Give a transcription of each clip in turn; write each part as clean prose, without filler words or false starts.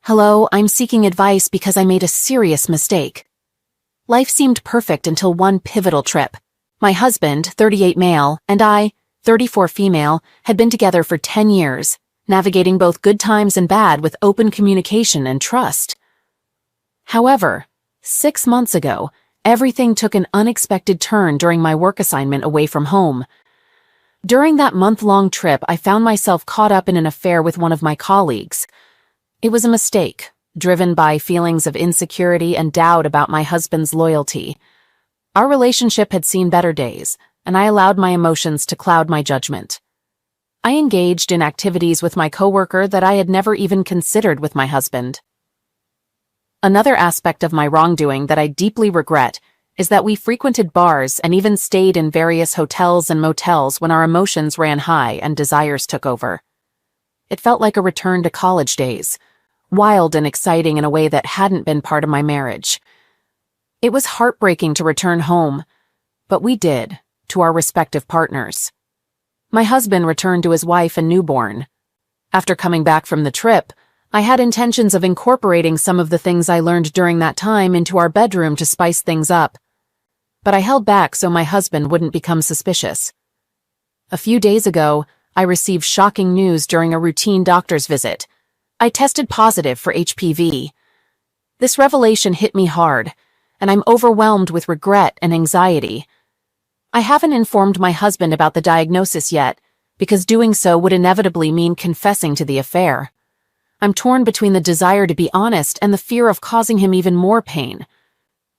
Hello, I'm seeking advice because I made a serious mistake. Life seemed perfect until one pivotal trip. My husband, 38 male, and I, 34 female, had been together for 10 years, navigating both good times and bad with open communication and trust. However, 6 months ago, everything took an unexpected turn during my work assignment away from home. During that month-long trip, I found myself caught up in an affair with one of my colleagues. It was a mistake, driven by feelings of insecurity and doubt about my husband's loyalty. Our relationship had seen better days, and I allowed my emotions to cloud my judgment. I engaged in activities with my coworker that I had never even considered with my husband. Another aspect of my wrongdoing that I deeply regret is that we frequented bars and even stayed in various hotels and motels when our emotions ran high and desires took over. It felt like a return to college days, wild and exciting in a way that hadn't been part of my marriage. It was heartbreaking to return home, but we did, to our respective partners. My husband returned to his wife and newborn. After coming back from the trip, I had intentions of incorporating some of the things I learned during that time into our bedroom to spice things up. But I held back so my husband wouldn't become suspicious. A few days ago, I received shocking news during a routine doctor's visit. I tested positive for HPV. This revelation hit me hard, and I'm overwhelmed with regret and anxiety. I haven't informed my husband about the diagnosis yet, because doing so would inevitably mean confessing to the affair. I'm torn between the desire to be honest and the fear of causing him even more pain.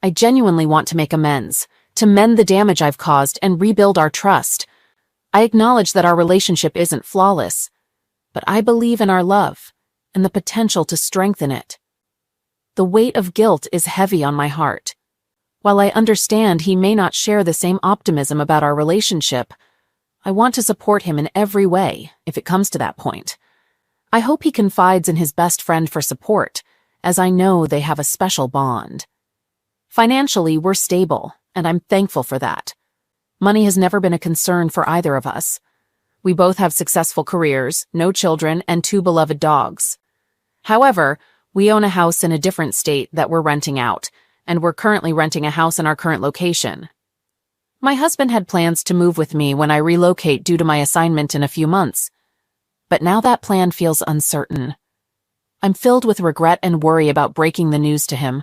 I genuinely want to make amends, to mend the damage I've caused and rebuild our trust. I acknowledge that our relationship isn't flawless, but I believe in our love and the potential to strengthen it. The weight of guilt is heavy on my heart. While I understand he may not share the same optimism about our relationship, I want to support him in every way if it comes to that point. I hope he confides in his best friend for support, as I know they have a special bond. Financially, we're stable, and I'm thankful for that. Money has never been a concern for either of us. We both have successful careers, no children, and 2 beloved dogs. However, we own a house in a different state that we're renting out, and we're currently renting a house in our current location. My husband had plans to move with me when I relocate due to my assignment in a few months, but now that plan feels uncertain. I'm filled with regret and worry about breaking the news to him.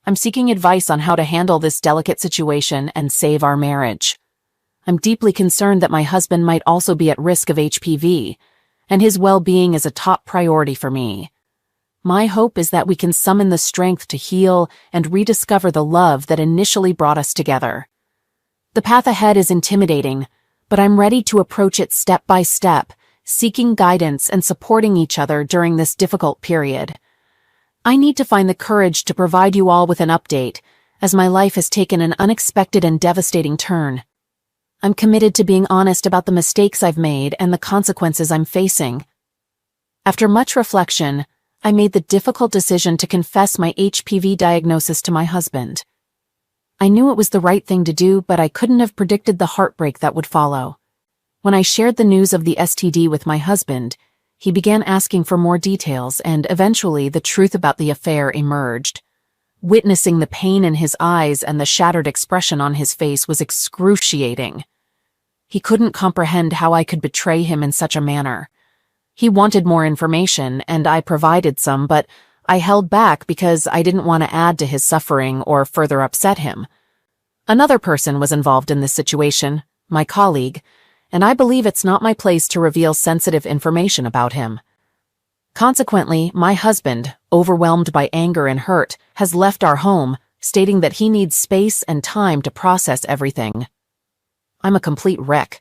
I'm seeking advice on how to handle this delicate situation and save our marriage. I'm deeply concerned that my husband might also be at risk of HPV, and his well-being is a top priority for me. My hope is that we can summon the strength to heal and rediscover the love that initially brought us together. The path ahead is intimidating, but I'm ready to approach it step by step, seeking guidance and supporting each other during this difficult period. I need to find the courage to provide you all with an update, as my life has taken an unexpected and devastating turn. I'm committed to being honest about the mistakes I've made and the consequences I'm facing. After much reflection, I made the difficult decision to confess my HPV diagnosis to my husband. I knew it was the right thing to do, but I couldn't have predicted the heartbreak that would follow. When I shared the news of the STD with my husband, he began asking for more details, and eventually the truth about the affair emerged. Witnessing the pain in his eyes and the shattered expression on his face was excruciating. He couldn't comprehend how I could betray him in such a manner. He wanted more information, and I provided some, but I held back because I didn't want to add to his suffering or further upset him. Another person was involved in this situation, my colleague, and I believe it's not my place to reveal sensitive information about him. Consequently, my husband, overwhelmed by anger and hurt, has left our home, stating that he needs space and time to process everything. I'm a complete wreck.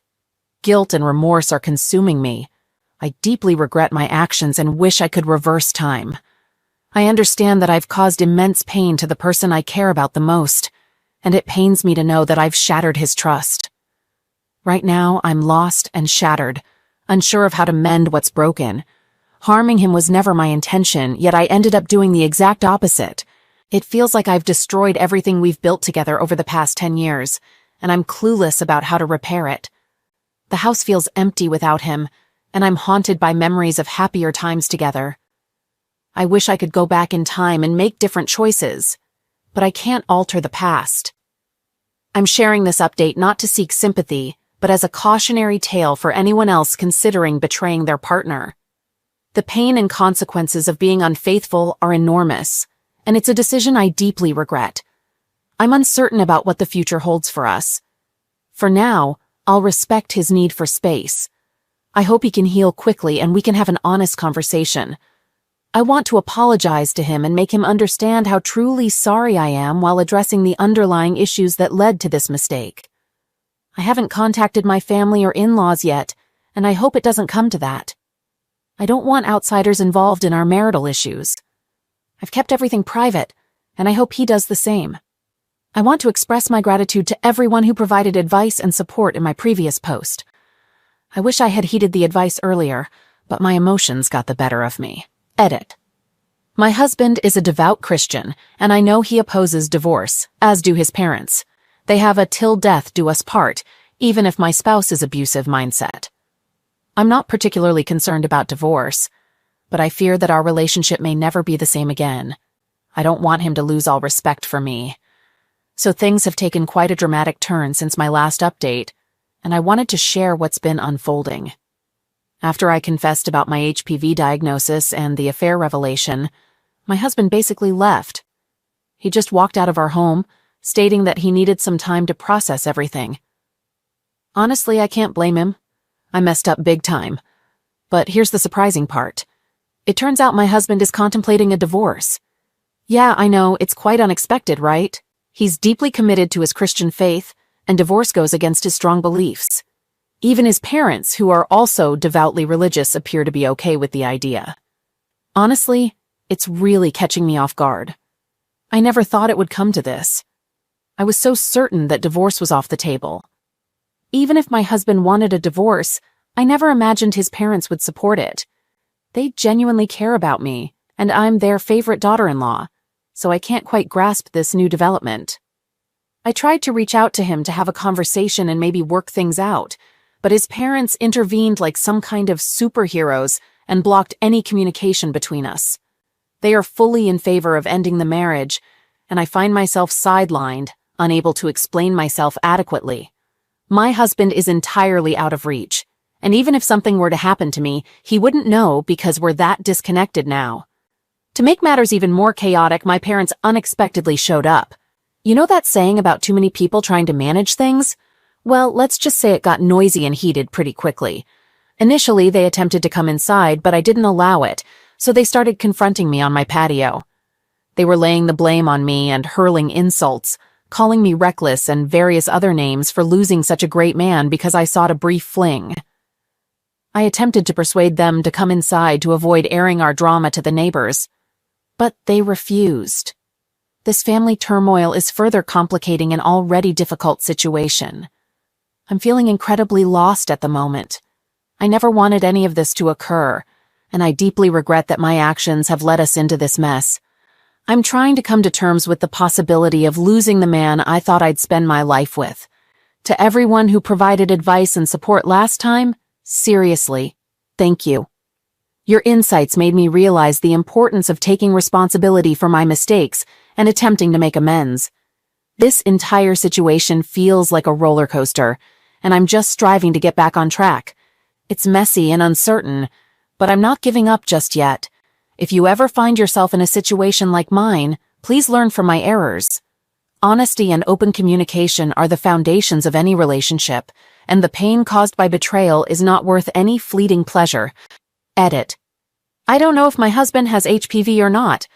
Guilt and remorse are consuming me. I deeply regret my actions and wish I could reverse time. I understand that I've caused immense pain to the person I care about the most, and it pains me to know that I've shattered his trust. Right now, I'm lost and shattered, unsure of how to mend what's broken. Harming him was never my intention, yet I ended up doing the exact opposite. It feels like I've destroyed everything we've built together over the past 10 years, and I'm clueless about how to repair it. The house feels empty without him, and I'm haunted by memories of happier times together. I wish I could go back in time and make different choices, but I can't alter the past. I'm sharing this update not to seek sympathy, but as a cautionary tale for anyone else considering betraying their partner. The pain and consequences of being unfaithful are enormous, and it's a decision I deeply regret. I'm uncertain about what the future holds for us. For now, I'll respect his need for space. I hope he can heal quickly and we can have an honest conversation. I want to apologize to him and make him understand how truly sorry I am while addressing the underlying issues that led to this mistake. I haven't contacted my family or in-laws yet, and I hope it doesn't come to that. I don't want outsiders involved in our marital issues. I've kept everything private, and I hope he does the same. I want to express my gratitude to everyone who provided advice and support in my previous post. I wish I had heeded the advice earlier, but my emotions got the better of me. Edit. My husband is a devout Christian, and I know he opposes divorce, as do his parents. They have a till death do us part, even if my spouse is abusive mindset. I'm not particularly concerned about divorce, but I fear that our relationship may never be the same again. I don't want him to lose all respect for me. So things have taken quite a dramatic turn since my last update, and I wanted to share what's been unfolding. After I confessed about my HPV diagnosis and the affair revelation, my husband basically left. He just walked out of our home, stating that he needed some time to process everything. Honestly, I can't blame him. I messed up big time. But here's the surprising part. It turns out my husband is contemplating a divorce. Yeah, I know, it's quite unexpected, right? He's deeply committed to his Christian faith, and divorce goes against his strong beliefs. Even his parents, who are also devoutly religious, appear to be okay with the idea. Honestly, it's really catching me off guard. I never thought it would come to this. I was so certain that divorce was off the table. Even if my husband wanted a divorce, I never imagined his parents would support it. They genuinely care about me, and I'm their favorite daughter-in-law, so I can't quite grasp this new development. I tried to reach out to him to have a conversation and maybe work things out, but his parents intervened like some kind of superheroes and blocked any communication between us. They are fully in favor of ending the marriage, and I find myself sidelined, unable to explain myself adequately. My husband is entirely out of reach, and even if something were to happen to me, he wouldn't know because we're that disconnected now. To make matters even more chaotic, my parents unexpectedly showed up. You know that saying about too many people trying to manage things? Well, let's just say it got noisy and heated pretty quickly. Initially, they attempted to come inside, but I didn't allow it, so they started confronting me on my patio. They were laying the blame on me and hurling insults, calling me reckless and various other names for losing such a great man because I sought a brief fling. I attempted to persuade them to come inside to avoid airing our drama to the neighbors, but they refused. This family turmoil is further complicating an already difficult situation. I'm feeling incredibly lost at the moment. I never wanted any of this to occur, and I deeply regret that my actions have led us into this mess. I'm trying to come to terms with the possibility of losing the man I thought I'd spend my life with. To everyone who provided advice and support last time, seriously, thank you. Your insights made me realize the importance of taking responsibility for my mistakes and attempting to make amends. This entire situation feels like a roller coaster, and I'm just striving to get back on track. It's messy and uncertain, but I'm not giving up just yet. If you ever find yourself in a situation like mine, please learn from my errors. Honesty and open communication are the foundations of any relationship, and the pain caused by betrayal is not worth any fleeting pleasure. Edit. I don't know if my husband has HPV or not.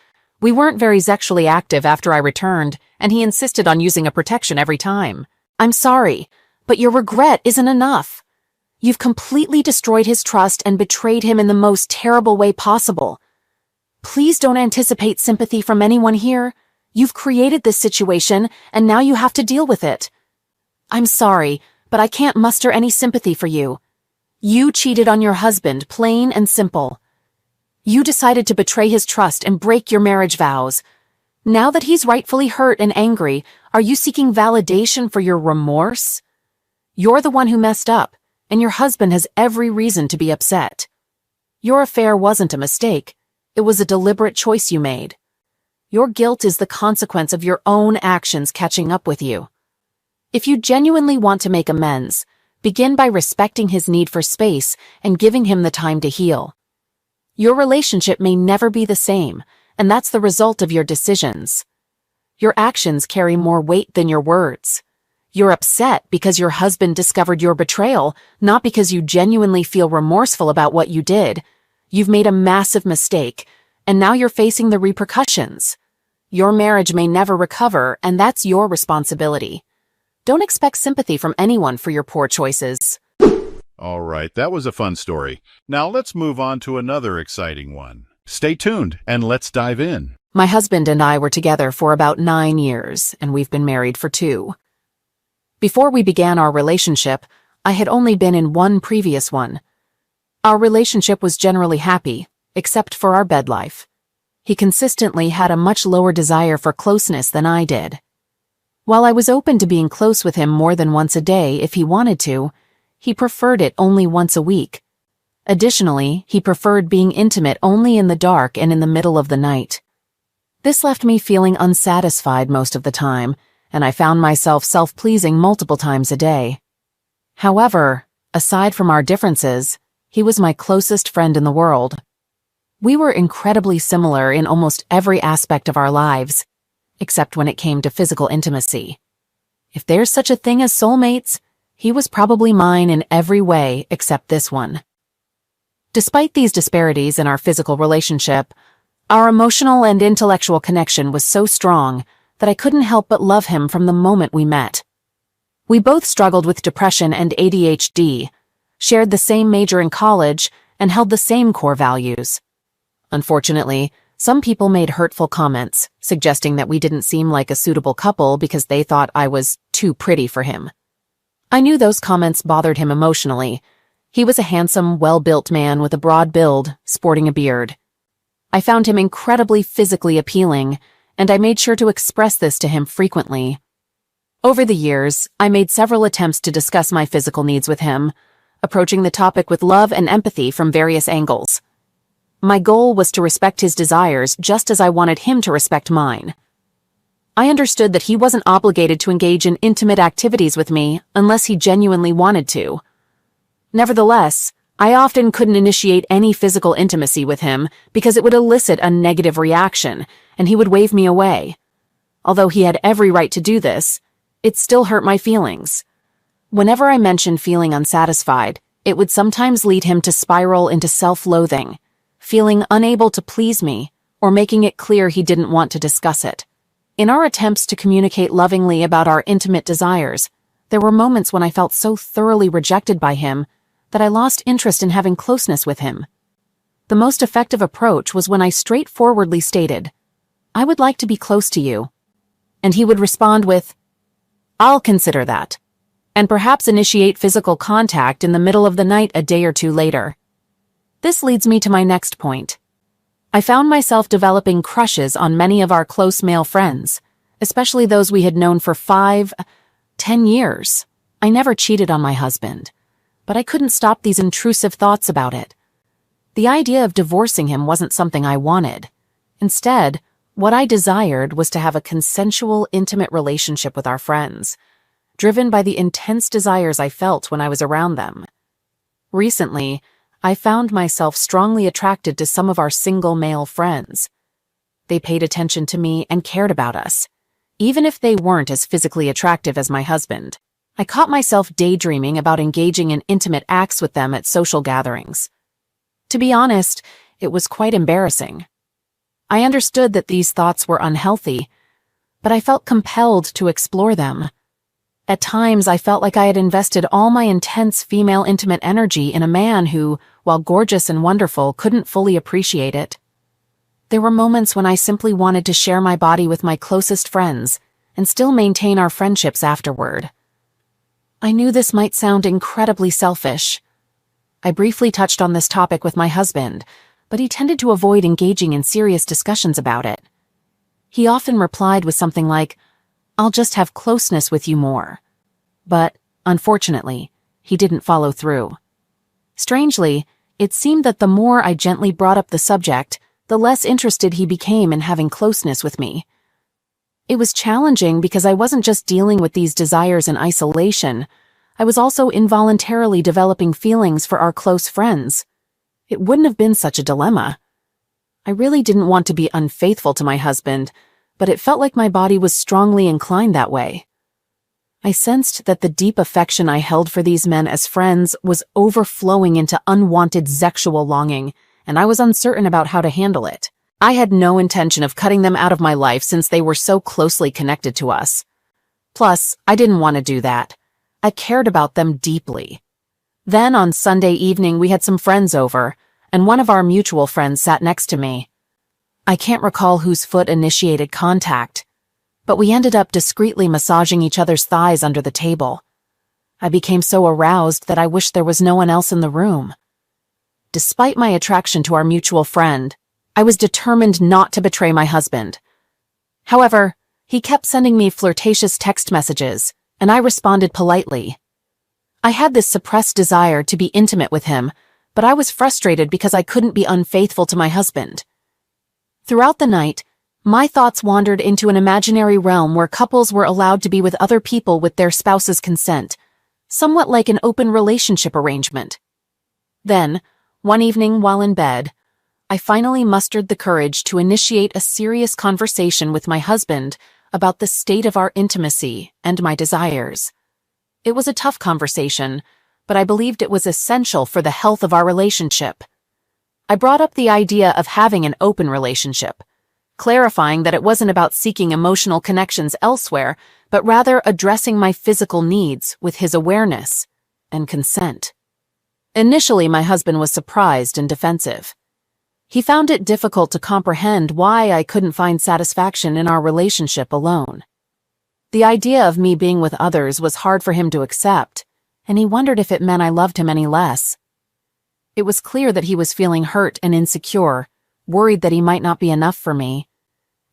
We weren't very sexually active after I returned, and he insisted on using a protection every time. I'm sorry, but your regret isn't enough. You've completely destroyed his trust and betrayed him in the most terrible way possible. Please don't anticipate sympathy from anyone here. You've created this situation, and now you have to deal with it. I'm sorry, but I can't muster any sympathy for you. You cheated on your husband, plain and simple. You decided to betray his trust and break your marriage vows. Now that he's rightfully hurt and angry, are you seeking validation for your remorse? You're the one who messed up, and your husband has every reason to be upset. Your affair wasn't a mistake. It It was a deliberate choice you made. Your guilt is the consequence of your own actions catching up with you. If you genuinely want to make amends, begin by respecting his need for space and giving him the time to heal. Your relationship may never be the same, and that's the result of your decisions. Your actions carry more weight than your words. You're upset because your husband discovered your betrayal, not because you genuinely feel remorseful about what you did. You've made a massive mistake, and now you're facing the repercussions. Your marriage may never recover, and that's your responsibility. Don't expect sympathy from anyone for your poor choices. All right, that was a fun story. Now let's move on to another exciting one. Stay tuned and let's dive in. My husband and I were together for about 9 years, and we've been married for 2. Before we began our relationship, I had only been in one previous one. Our relationship was generally happy, except for our bed life. He consistently had a much lower desire for closeness than I did. While I was open to being close with him more than once a day if he wanted to, he preferred it only once a week. Additionally, he preferred being intimate only in the dark and in the middle of the night. This left me feeling unsatisfied most of the time, and I found myself self-pleasing multiple times a day. However, aside from our differences, he was my closest friend in the world. We were incredibly similar in almost every aspect of our lives, except when it came to physical intimacy. If there's such a thing as soulmates, he was probably mine in every way except this one. Despite these disparities in our physical relationship, our emotional and intellectual connection was so strong that I couldn't help but love him from the moment we met. We both struggled with depression and ADHD, shared the same major in college, and held the same core values. Unfortunately, some people made hurtful comments, suggesting that we didn't seem like a suitable couple because they thought I was too pretty for him. I knew those comments bothered him emotionally. He was a handsome, well-built man with a broad build, sporting a beard. I found him incredibly physically appealing, and I made sure to express this to him frequently. Over the years, I made several attempts to discuss my physical needs with him, approaching the topic with love and empathy from various angles. My goal was to respect his desires just as I wanted him to respect mine. I understood that he wasn't obligated to engage in intimate activities with me unless he genuinely wanted to. Nevertheless, I often couldn't initiate any physical intimacy with him because it would elicit a negative reaction, and he would wave me away. Although he had every right to do this, it still hurt my feelings. Whenever I mentioned feeling unsatisfied, it would sometimes lead him to spiral into self-loathing, feeling unable to please me, or making it clear he didn't want to discuss it. In our attempts to communicate lovingly about our intimate desires, there were moments when I felt so thoroughly rejected by him that I lost interest in having closeness with him. The most effective approach was when I straightforwardly stated, "I would like to be close to you," and he would respond with, "I'll consider that," and perhaps initiate physical contact in the middle of the night a day or 2 later. This leads me to my next point. I found myself developing crushes on many of our close male friends, especially those we had known for 5, 10 years. I never cheated on my husband, but I couldn't stop these intrusive thoughts about it. The idea of divorcing him wasn't something I wanted. Instead, what I desired was to have a consensual, intimate relationship with our friends, driven by the intense desires I felt when I was around them. Recently, I found myself strongly attracted to some of our single male friends. They paid attention to me and cared about us, even if they weren't as physically attractive as my husband. I caught myself daydreaming about engaging in intimate acts with them at social gatherings. To be honest, it was quite embarrassing. I understood that these thoughts were unhealthy, but I felt compelled to explore them. At times, I felt like I had invested all my intense female intimate energy in a man who, while gorgeous and wonderful, couldn't fully appreciate it. There were moments when I simply wanted to share my body with my closest friends and still maintain our friendships afterward. I knew this might sound incredibly selfish. I briefly touched on this topic with my husband, but he tended to avoid engaging in serious discussions about it. He often replied with something like, "I'll just have closeness with you more." But, unfortunately, he didn't follow through. Strangely, it seemed that the more I gently brought up the subject, the less interested he became in having closeness with me. It was challenging because I wasn't just dealing with these desires in isolation. I was also involuntarily developing feelings for our close friends. It wouldn't have been such a dilemma. I really didn't want to be unfaithful to my husband, but it felt like my body was strongly inclined that way. I sensed that the deep affection I held for these men as friends was overflowing into unwanted sexual longing, and I was uncertain about how to handle it. I had no intention of cutting them out of my life since they were so closely connected to us. Plus, I didn't want to do that. I cared about them deeply. Then on Sunday evening we had some friends over, and one of our mutual friends sat next to me. I can't recall whose foot initiated contact, but we ended up discreetly massaging each other's thighs under the table. I became so aroused that I wished there was no one else in the room. Despite my attraction to our mutual friend, I was determined not to betray my husband. However, he kept sending me flirtatious text messages, and I responded politely. I had this suppressed desire to be intimate with him, but I was frustrated because I couldn't be unfaithful to my husband. Throughout the night, my thoughts wandered into an imaginary realm where couples were allowed to be with other people with their spouse's consent, somewhat like an open relationship arrangement. Then, one evening while in bed, I finally mustered the courage to initiate a serious conversation with my husband about the state of our intimacy and my desires. It was a tough conversation, but I believed it was essential for the health of our relationship. I brought up the idea of having an open relationship, clarifying that it wasn't about seeking emotional connections elsewhere, but rather addressing my physical needs with his awareness and consent. Initially, my husband was surprised and defensive. He found it difficult to comprehend why I couldn't find satisfaction in our relationship alone. The idea of me being with others was hard for him to accept, and he wondered if it meant I loved him any less. It was clear that he was feeling hurt and insecure, worried that he might not be enough for me.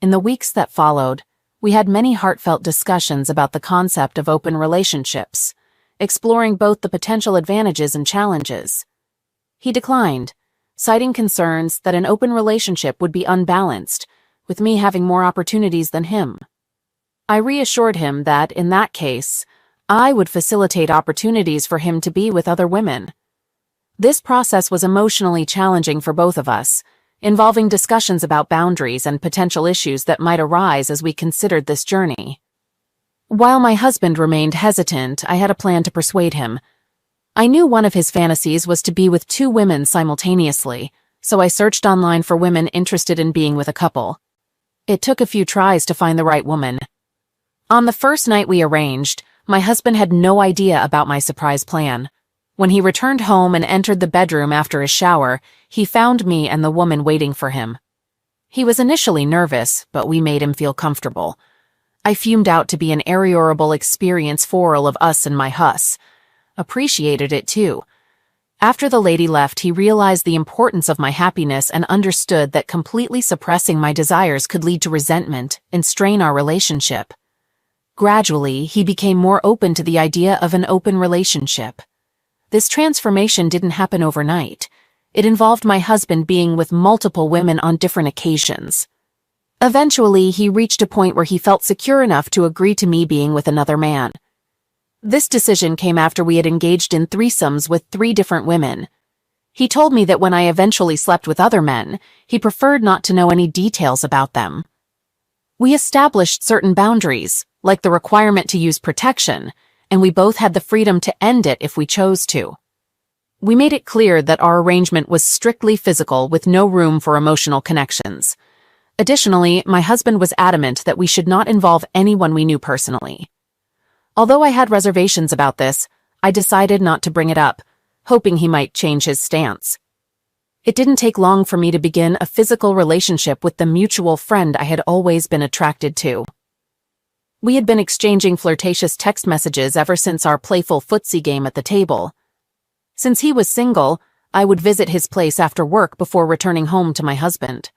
In the weeks that followed, we had many heartfelt discussions about the concept of open relationships, exploring both the potential advantages and challenges. He declined, citing concerns that an open relationship would be unbalanced, with me having more opportunities than him. I reassured him that, in that case, I would facilitate opportunities for him to be with other women. This process was emotionally challenging for both of us, involving discussions about boundaries and potential issues that might arise as we considered this journey. While my husband remained hesitant, I had a plan to persuade him. I knew one of his fantasies was to be with 2 women simultaneously, so I searched online for women interested in being with a couple. It took a few tries to find the right woman. On the first night we arranged, my husband had no idea about my surprise plan. When he returned home and entered the bedroom after his shower, he found me and the woman waiting for him. He was initially nervous, but we made him feel comfortable. I fumed out to be an aeriorable experience for all of us and my huss. Appreciated it too. After the lady left, he realized the importance of my happiness and understood that completely suppressing my desires could lead to resentment and strain our relationship. Gradually, he became more open to the idea of an open relationship. This transformation didn't happen overnight. It involved my husband being with multiple women on different occasions. Eventually, he reached a point where he felt secure enough to agree to me being with another man. This decision came after we had engaged in threesomes with 3 different women. He told me that when I eventually slept with other men, he preferred not to know any details about them. We established certain boundaries, like the requirement to use protection, and we both had the freedom to end it if we chose to. We made it clear that our arrangement was strictly physical with no room for emotional connections. Additionally, my husband was adamant that we should not involve anyone we knew personally. Although I had reservations about this, I decided not to bring it up, hoping he might change his stance. It didn't take long for me to begin a physical relationship with the mutual friend I had always been attracted to. We had been exchanging flirtatious text messages ever since our playful footsie game at the table. Since he was single, I would visit his place after work before returning home to my husband.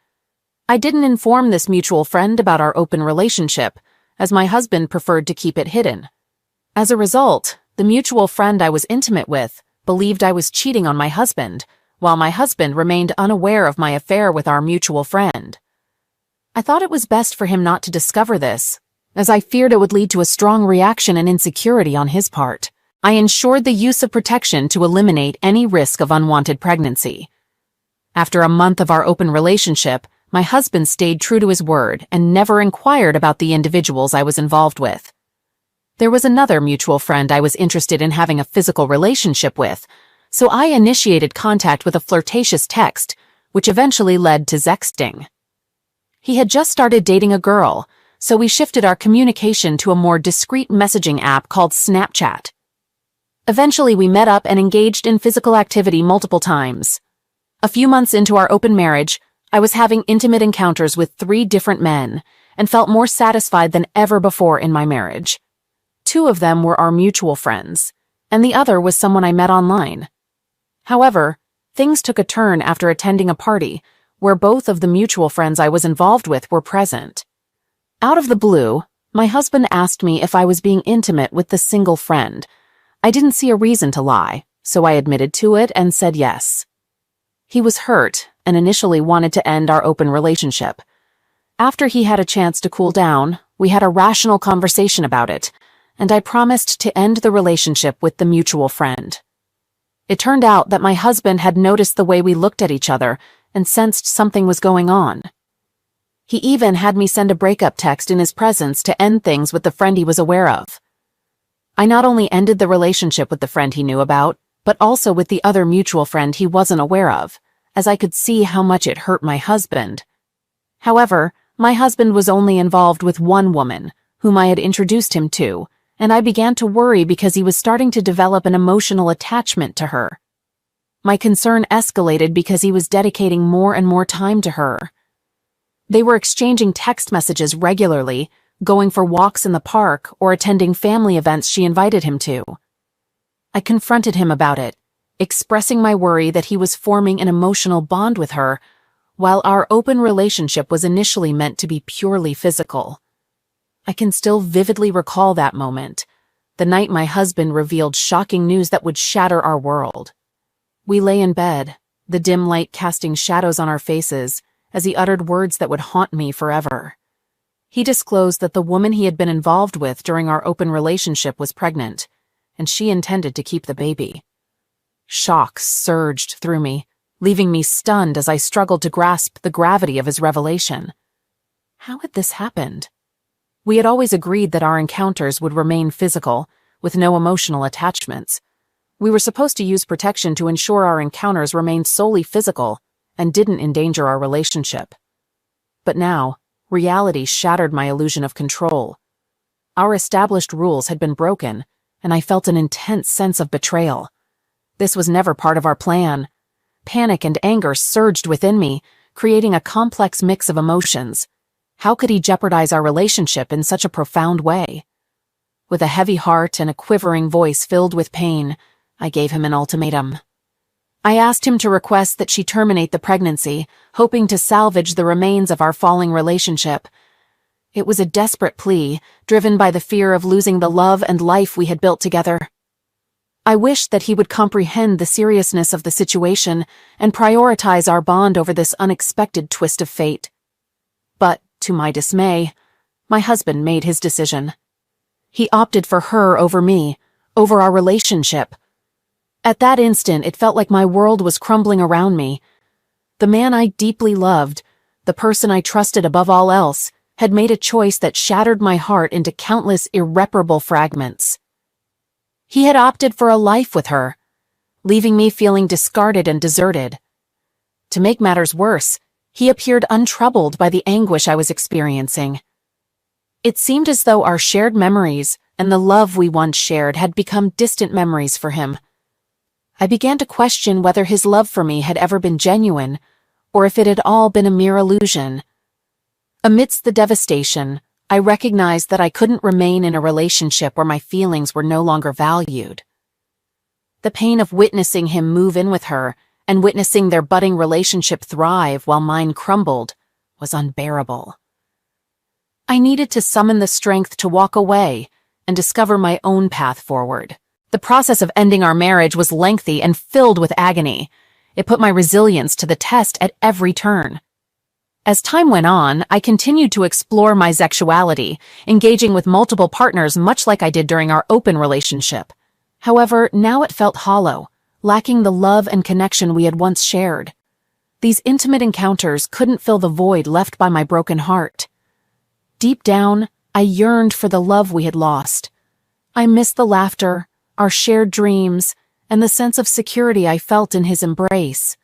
I didn't inform this mutual friend about our open relationship, as my husband preferred to keep it hidden. As a result, the mutual friend I was intimate with believed I was cheating on my husband, while my husband remained unaware of my affair with our mutual friend. I thought it was best for him not to discover this, as I feared it would lead to a strong reaction and insecurity on his part. I ensured the use of protection to eliminate any risk of unwanted pregnancy. After a month of our open relationship, my husband stayed true to his word and never inquired about the individuals I was involved with. There was another mutual friend I was interested in having a physical relationship with, so I initiated contact with a flirtatious text, which eventually led to sexting. He had just started dating a girl, so we shifted our communication to a more discreet messaging app called Snapchat. Eventually, we met up and engaged in physical activity multiple times. A few months into our open marriage, I was having intimate encounters with 3 different men and felt more satisfied than ever before in my marriage. 2 of them were our mutual friends, and the other was someone I met online. However, things took a turn after attending a party where both of the mutual friends I was involved with were present. Out of the blue, my husband asked me if I was being intimate with the single friend. I didn't see a reason to lie, so I admitted to it and said yes. He was hurt and initially wanted to end our open relationship. After he had a chance to cool down, we had a rational conversation about it, and I promised to end the relationship with the mutual friend. It turned out that my husband had noticed the way we looked at each other and sensed something was going on. He even had me send a breakup text in his presence to end things with the friend he was aware of. I not only ended the relationship with the friend he knew about, but also with the other mutual friend he wasn't aware of, as I could see how much it hurt my husband. However, my husband was only involved with one woman, whom I had introduced him to, and I began to worry because he was starting to develop an emotional attachment to her. My concern escalated because he was dedicating more and more time to her. They were exchanging text messages regularly, going for walks in the park, or attending family events she invited him to. I confronted him about it, expressing my worry that he was forming an emotional bond with her, while our open relationship was initially meant to be purely physical. I can still vividly recall that moment, the night my husband revealed shocking news that would shatter our world. We lay in bed, the dim light casting shadows on our faces, as he uttered words that would haunt me forever. He disclosed that the woman he had been involved with during our open relationship was pregnant, and she intended to keep the baby. Shock surged through me, leaving me stunned as I struggled to grasp the gravity of his revelation. How had this happened? We had always agreed that our encounters would remain physical, with no emotional attachments. We were supposed to use protection to ensure our encounters remained solely physical and didn't endanger our relationship. But now, reality shattered my illusion of control. Our established rules had been broken, and I felt an intense sense of betrayal. This was never part of our plan. Panic and anger surged within me, creating a complex mix of emotions. How could he jeopardize our relationship in such a profound way? With a heavy heart and a quivering voice filled with pain, I gave him an ultimatum. I asked him to request that she terminate the pregnancy, hoping to salvage the remains of our falling relationship. It was a desperate plea, driven by the fear of losing the love and life we had built together. I wished that he would comprehend the seriousness of the situation and prioritize our bond over this unexpected twist of fate. But, to my dismay, my husband made his decision. He opted for her over me, over our relationship. At that instant, it felt like my world was crumbling around me. The man I deeply loved, the person I trusted above all else, had made a choice that shattered my heart into countless irreparable fragments. He had opted for a life with her, leaving me feeling discarded and deserted. To make matters worse, he appeared untroubled by the anguish I was experiencing. It seemed as though our shared memories and the love we once shared had become distant memories for him. I began to question whether his love for me had ever been genuine, or if it had all been a mere illusion. Amidst the devastation, I recognized that I couldn't remain in a relationship where my feelings were no longer valued. The pain of witnessing him move in with her and witnessing their budding relationship thrive while mine crumbled was unbearable. I needed to summon the strength to walk away and discover my own path forward. The process of ending our marriage was lengthy and filled with agony. It put my resilience to the test at every turn. As time went on, I continued to explore my sexuality, engaging with multiple partners much like I did during our open relationship. However, now it felt hollow, lacking the love and connection we had once shared. These intimate encounters couldn't fill the void left by my broken heart. Deep down, I yearned for the love we had lost. I missed the laughter, our shared dreams, and the sense of security I felt in his embrace.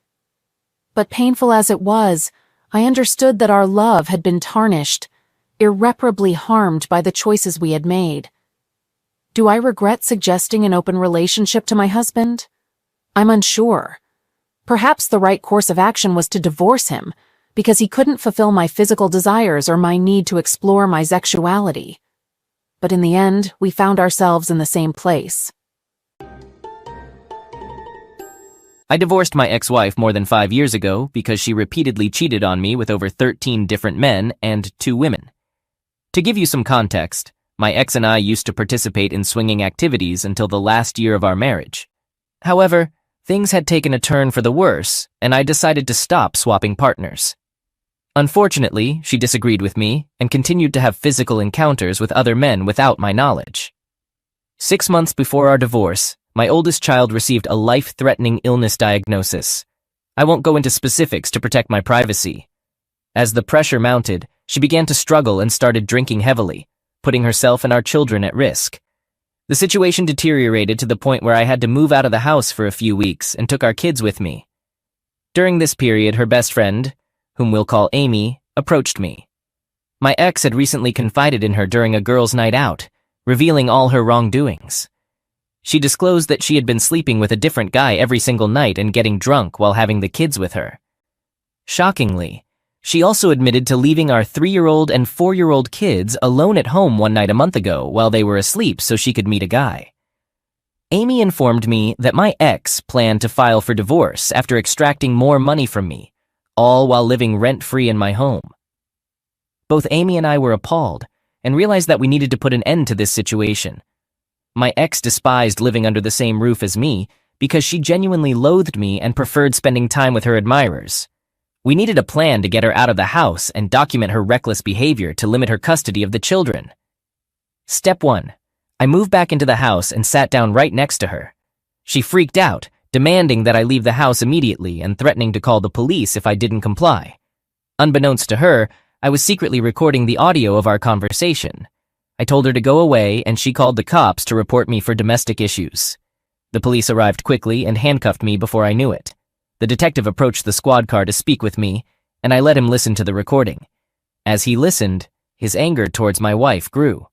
But painful as it was, I understood that our love had been tarnished, irreparably harmed by the choices we had made. Do I regret suggesting an open relationship to my husband? I'm unsure. Perhaps the right course of action was to divorce him, because he couldn't fulfill my physical desires or my need to explore my sexuality. But in the end, we found ourselves in the same place. I divorced my ex-wife more than 5 years ago because she repeatedly cheated on me with over 13 different men and 2 women. To give you some context, my ex and I used to participate in swinging activities until the last year of our marriage. However, things had taken a turn for the worse, and I decided to stop swapping partners. Unfortunately, she disagreed with me and continued to have physical encounters with other men without my knowledge. 6 months before our divorce, my oldest child received a life-threatening illness diagnosis. I won't go into specifics to protect my privacy. As the pressure mounted, she began to struggle and started drinking heavily, putting herself and our children at risk. The situation deteriorated to the point where I had to move out of the house for a few weeks and took our kids with me. During this period, her best friend, whom we'll call Amy, approached me. My ex had recently confided in her during a girls' night out, revealing all her wrongdoings. She disclosed that she had been sleeping with a different guy every single night and getting drunk while having the kids with her. Shockingly, she also admitted to leaving our 3-year-old and 4-year-old kids alone at home one night a month ago while they were asleep so she could meet a guy. Amy informed me that my ex planned to file for divorce after extracting more money from me, all while living rent-free in my home. Both Amy and I were appalled and realized that we needed to put an end to this situation. My ex despised living under the same roof as me because she genuinely loathed me and preferred spending time with her admirers. We needed a plan to get her out of the house and document her reckless behavior to limit her custody of the children. Step 1. I moved back into the house and sat down right next to her. She freaked out, demanding that I leave the house immediately and threatening to call the police if I didn't comply. Unbeknownst to her, I was secretly recording the audio of our conversation. I told her to go away, and she called the cops to report me for domestic issues. The police arrived quickly and handcuffed me before I knew it. The detective approached the squad car to speak with me, and I let him listen to the recording. As he listened, his anger towards my wife grew.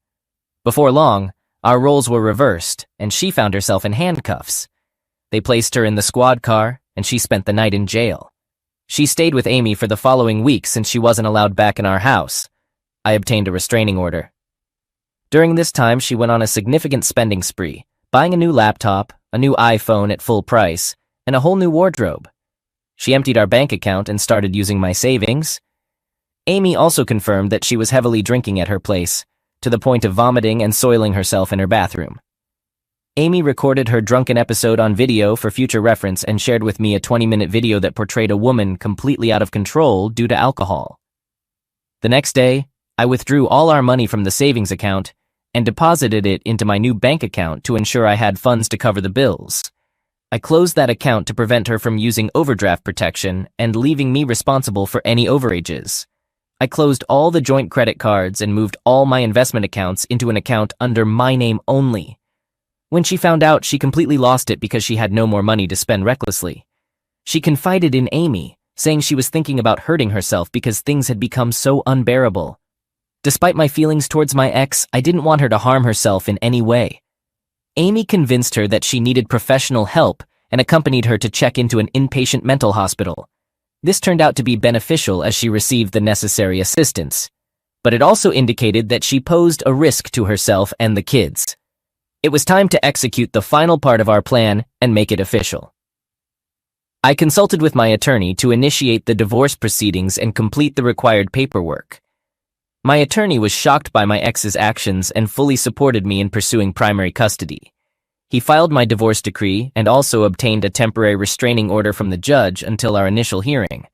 Before long, our roles were reversed, and she found herself in handcuffs. They placed her in the squad car, and she spent the night in jail. She stayed with Amy for the following week since she wasn't allowed back in our house. I obtained a restraining order. During this time, she went on a significant spending spree, buying a new laptop, a new iPhone at full price, and a whole new wardrobe. She emptied our bank account and started using my savings. Amy also confirmed that she was heavily drinking at her place, to the point of vomiting and soiling herself in her bathroom. Amy recorded her drunken episode on video for future reference and shared with me a 20-minute video that portrayed a woman completely out of control due to alcohol. The next day, I withdrew all our money from the savings account and deposited it into my new bank account to ensure I had funds to cover the bills. I closed that account to prevent her from using overdraft protection and leaving me responsible for any overages. I closed all the joint credit cards and moved all my investment accounts into an account under my name only. When she found out, she completely lost it because she had no more money to spend recklessly. She confided in Amy, saying she was thinking about hurting herself because things had become so unbearable. Despite my feelings towards my ex, I didn't want her to harm herself in any way. Amy convinced her that she needed professional help and accompanied her to check into an inpatient mental hospital. This turned out to be beneficial as she received the necessary assistance, but it also indicated that she posed a risk to herself and the kids. It was time to execute the final part of our plan and make it official. I consulted with my attorney to initiate the divorce proceedings and complete the required paperwork. My attorney was shocked by my ex's actions and fully supported me in pursuing primary custody. He filed my divorce decree and also obtained a temporary restraining order from the judge until our initial hearing.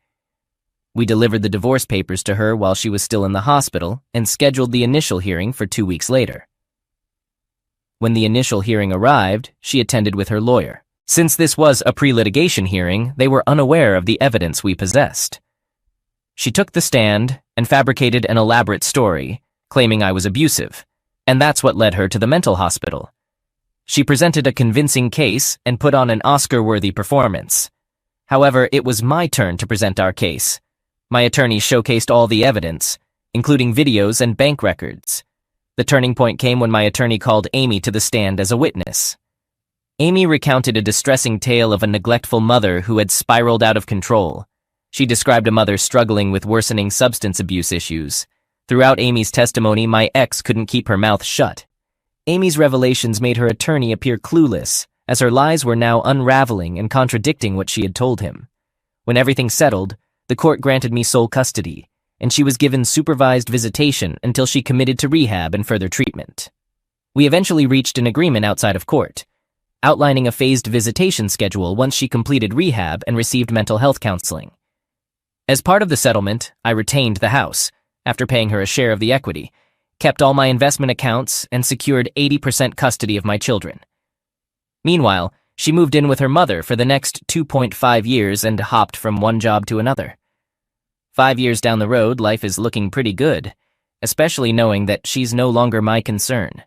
We delivered the divorce papers to her while she was still in the hospital and scheduled the initial hearing for 2 weeks later. When the initial hearing arrived, she attended with her lawyer. Since this was a pre-litigation hearing, they were unaware of the evidence we possessed. She took the stand and fabricated an elaborate story, claiming I was abusive, and that's what led her to the mental hospital. She presented a convincing case and put on an Oscar-worthy performance. However, it was my turn to present our case. My attorney showcased all the evidence, including videos and bank records. The turning point came when my attorney called Amy to the stand as a witness. Amy recounted a distressing tale of a neglectful mother who had spiraled out of control. She described a mother struggling with worsening substance abuse issues. Throughout Amy's testimony, my ex couldn't keep her mouth shut. Amy's revelations made her attorney appear clueless, as her lies were now unraveling and contradicting what she had told him. When everything settled, the court granted me sole custody, and she was given supervised visitation until she committed to rehab and further treatment. We eventually reached an agreement outside of court, outlining a phased visitation schedule once she completed rehab and received mental health counseling. As part of the settlement, I retained the house, after paying her a share of the equity, kept all my investment accounts, and secured 80% custody of my children. Meanwhile, she moved in with her mother for the next 2.5 years and hopped from one job to another. 5 years down the road, life is looking pretty good, especially knowing that she's no longer my concern.